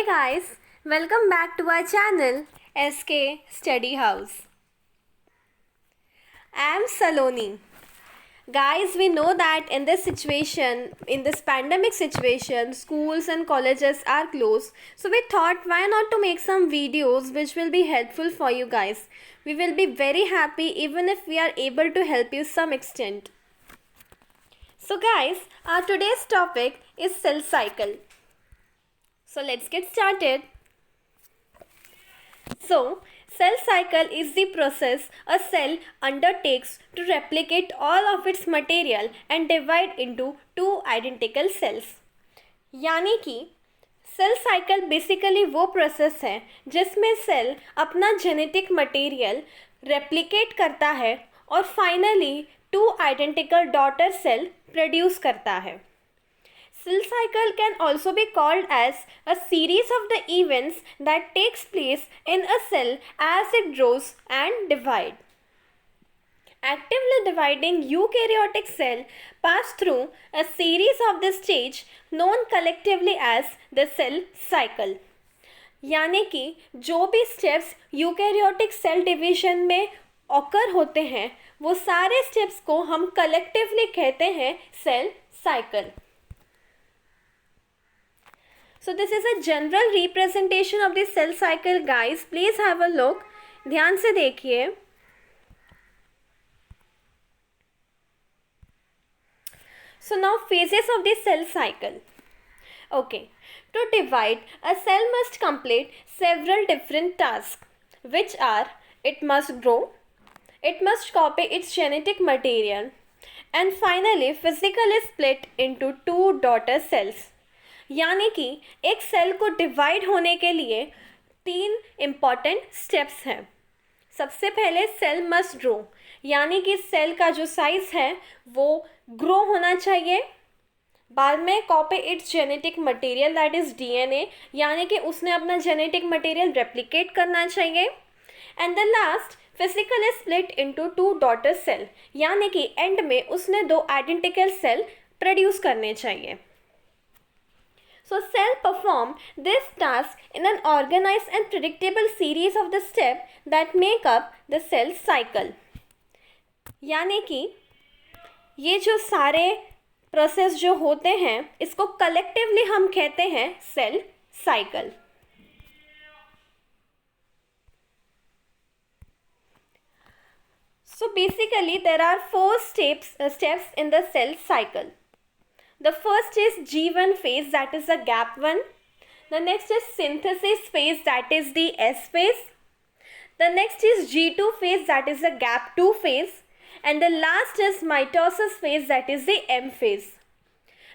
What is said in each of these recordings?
guys, welcome back to our channel SK Study House. I am Saloni. Guys, we know that in this pandemic situation, schools and colleges are closed. So we thought why not to make some videos which will be helpful for you guys. We will be very happy even if we are able to help you some extent. So guys, our today's topic is cell cycle. So let's get started. So, cell cycle is the process a cell undertakes to replicate all of its material and divide into two identical cells. यानी कि cell cycle basically वो process है जिसमें cell अपना genetic material replicate करता है और finally two identical daughter cell produce करता है. Cell cycle can also be called as a series of the events that takes place in a cell as it grows and divides. Actively dividing eukaryotic cell pass through a series of this stage known collectively as the cell cycle. यानी कि जो भी steps eukaryotic cell division में occur होते हैं वो सारे steps को हम कलेक्टिवली कहते हैं cell cycle. So this is a general representation of the cell cycle guys. Please have a look. ध्यान से देखिए. So now phases of the cell cycle. Okay. To divide, a cell must complete several different tasks, which are it must grow, it must copy its genetic material, and finally physically split into two daughter cells. यानी कि एक cell को divide होने के लिए तीन important steps हैं. सबसे पहले सेल मस्ट ग्रो, यानी कि सेल का जो साइज है वो ग्रो होना चाहिए. बाद में copy its genetic material that is DNA, यानी कि उसने अपना जेनेटिक मटेरियल रेप्लिकेट करना चाहिए. And the last physically split into two daughter cell, यानी कि एंड में उसने दो आइडेंटिकल सेल प्रोड्यूस करने चाहिए. So cell perform this task in an organized and predictable series of the steps that make up the cell cycle. यानी कि ये जो सारे प्रोसेस जो होते हैं इसको कलेक्टिवली हम कहते हैं cell cycle. So basically there are four steps in the cell cycle. The first is G1 phase, that is the gap 1. The next is synthesis phase, that is the S phase. The next is G2 phase, that is the gap 2 phase. And the last is mitosis phase, that is the M phase.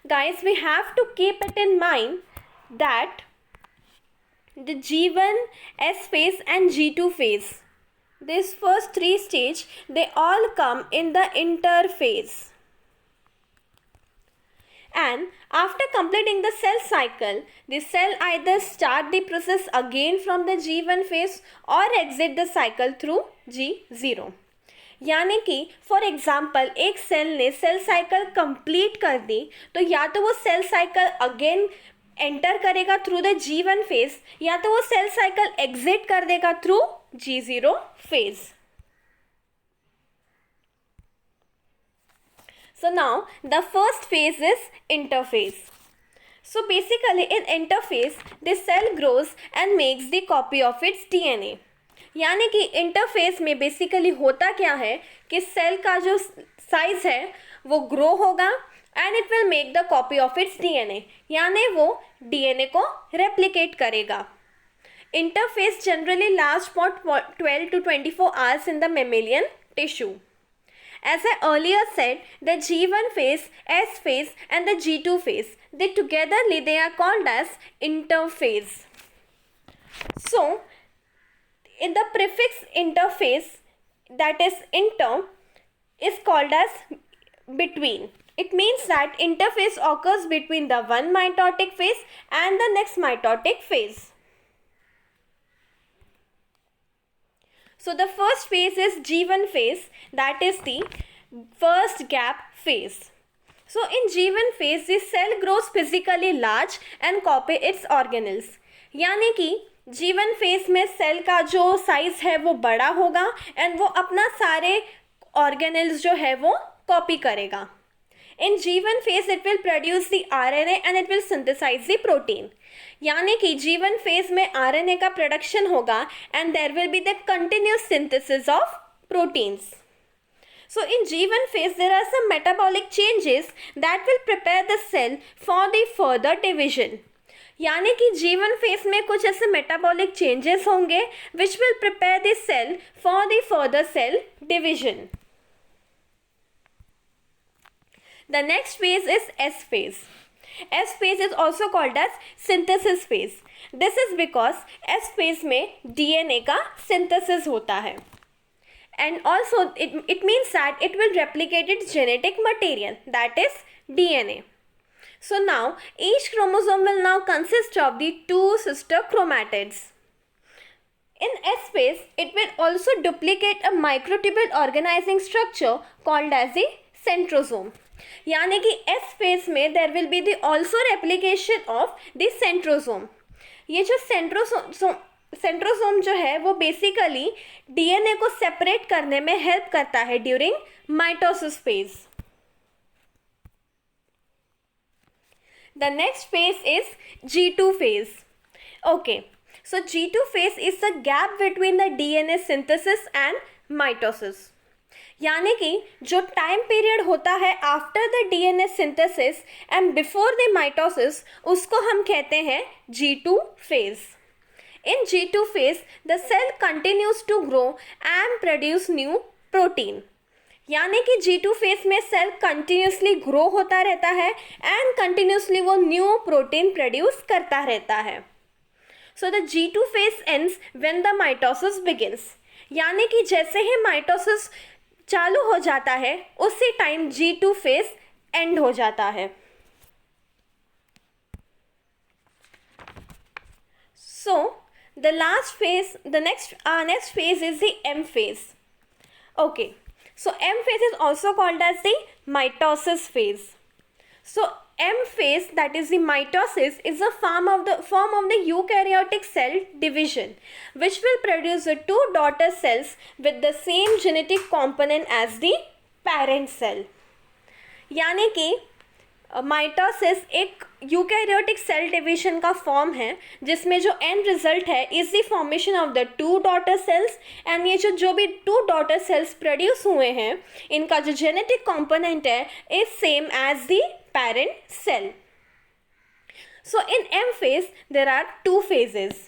Guys, we have to keep it in mind that the G1, S phase and G2 phase, these first three stages, they all come in the interphase. And after completing the cell cycle, the cell either start the process again from the G1 phase or exit the cycle through G0. यानी कि for example एक cell ने cell cycle complete कर दी तो या तो वो cell cycle again enter करेगा थ्रू द G1 फेज या तो वो सेल साइकिल एग्जिट कर देगा through G0 phase. So now the first phase is interphase. So basically in interphase the cell grows and makes the copy of its DNA. यानी कि interface में basically होता क्या है कि सेल का जो साइज है वो ग्रो होगा and it will make the copy of its DNA, यानी वो डीएनए को रेप्लिकेट करेगा. Interface generally last for 12 to 24 hours in the mammalian tissue. As I earlier said, the G1 phase, S phase and the G2 phase, they togetherly they are called as interphase. So, in the prefix interphase, that is inter, is called as between. It means that interphase occurs between the one mitotic phase and the next mitotic phase. So the first phase is G1 phase, that is the first gap phase. So in G1 phase, the cell grows physically large and copy its organelles. यानी कि G1 phase में cell का जो size है वो बड़ा होगा and वो अपना सारे ऑर्गेनेल्स जो है वो कॉपी करेगा. In G1 phase it will produce the RNA and it will synthesize the protein. यानी कि G1 phase में RNA का प्रोडक्शन होगा and there will be the continuous synthesis of proteins. So in G1 phase there are some metabolic changes that will prepare the cell for the further division. यानी कि G1 phase में कुछ ऐसे metabolic changes होंगे which will prepare the cell for the further cell division. The next phase is S phase. S phase is also called as synthesis phase. This is because S phase में DNA का synthesis होता है. And also it means that it will replicate its genetic material, that is DNA. So now each chromosome will now consist of the two sister chromatids. In S phase, it will also duplicate a microtubule organizing structure called as the centrosome. यानी कि S phase में there will be the also replication of the centrosome. ये जो centrosome जो है वो basically DNA को separate करने में help करता है during mitosis phase. The next phase is G2 phase. Okay, so G2 phase is the gap between the DNA synthesis and mitosis. यानी कि जो टाइम पीरियड होता है after the DNA synthesis and before the mitosis उसको हम कहते हैं G2 phase. In G2 phase the cell continues to grow and produce new protein. यानी कि G2 फेज में सेल कंटिन्यूसली ग्रो होता रहता है एंड कंटिन्यूसली वो न्यू प्रोटीन प्रोड्यूस करता रहता है. So the G2 phase ends when the mitosis begins. यानी कि जैसे ही माइटोसिस चालू हो जाता है उसी टाइम G2 फेज एंड हो जाता है. So the next phase is the M phase. Okay, so M phase is also called as the mitosis phase. So M phase, that is the mitosis, is a form of the eukaryotic cell division which will produce the two daughter cells with the same genetic component as the parent cell. यानी कि mitosis एक eukaryotic cell division का form है जिसमें जो and result है is the formation of the two daughter cells and ये जो भी टू डॉटर सेल्स प्रोड्यूस हुए हैं इनका जो जेनेटिक कंपोनेंट है is same as the parent cell. So in M phase there are two phases.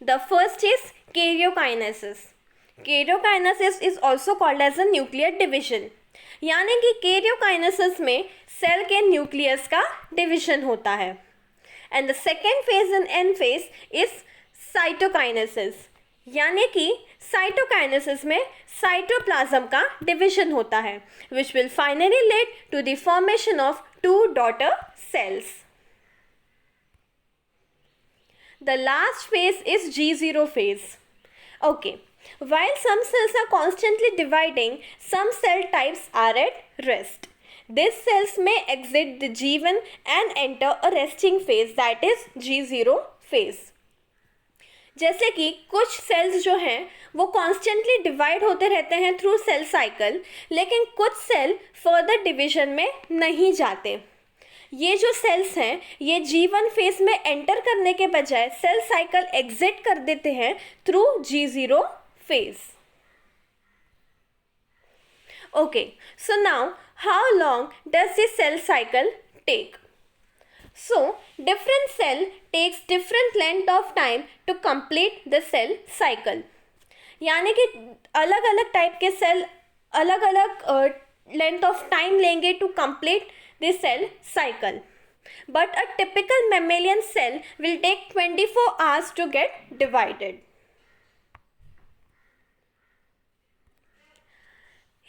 The first is karyokinesis. Karyokinesis is also called as a nuclear division. यानी कि karyokinesis में cell के nucleus का division होता है. And the second phase in N phase is cytokinesis. यानी कि cytokinesis में साइटोप्लाज्म का डिवीजन होता है which will finally lead to the formation of two daughter cells. The last phase is G0 phase. Okay, while some cells are constantly dividing, some cell types are at rest. These cells may exit the G1 and enter a resting phase, that is G0 phase. जैसे कि कुछ sales जो हैं वो constantly divide होते रहते हैं through cell cycle, लेकिन कुछ सेल फर्दर डिवीजन में नहीं जाते. ये जो सेल्स हैं ये G1 फेज में एंटर करने के बजाय सेल साइकिल एग्जिट कर देते हैं through G0 phase. Okay, so now how long does this cell cycle take? So, different cell takes different length of time to complete the cell cycle. यानी कि अलग अलग टाइप के सेल अलग अलग लेंथ ऑफ टाइम लेंगे to complete the cell cycle. But a typical mammalian cell will take 24 hours to get divided.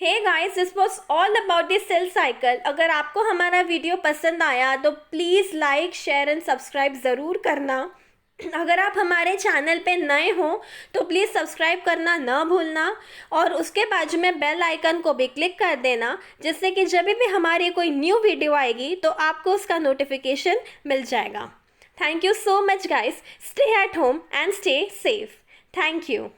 Hey guys, this was all about the cell cycle. अगर आपको हमारा वीडियो पसंद आया तो please like share and subscribe ज़रूर करना. अगर आप हमारे चैनल पे नए हो तो प्लीज़ सब्सक्राइब करना ना भूलना और उसके बाजू में बेल आइकन को भी क्लिक कर देना जिससे कि जब भी हमारी कोई न्यू वीडियो आएगी तो आपको उसका नोटिफिकेशन मिल जाएगा. Thank you so much, guys. Stay at home and stay safe. Thank you.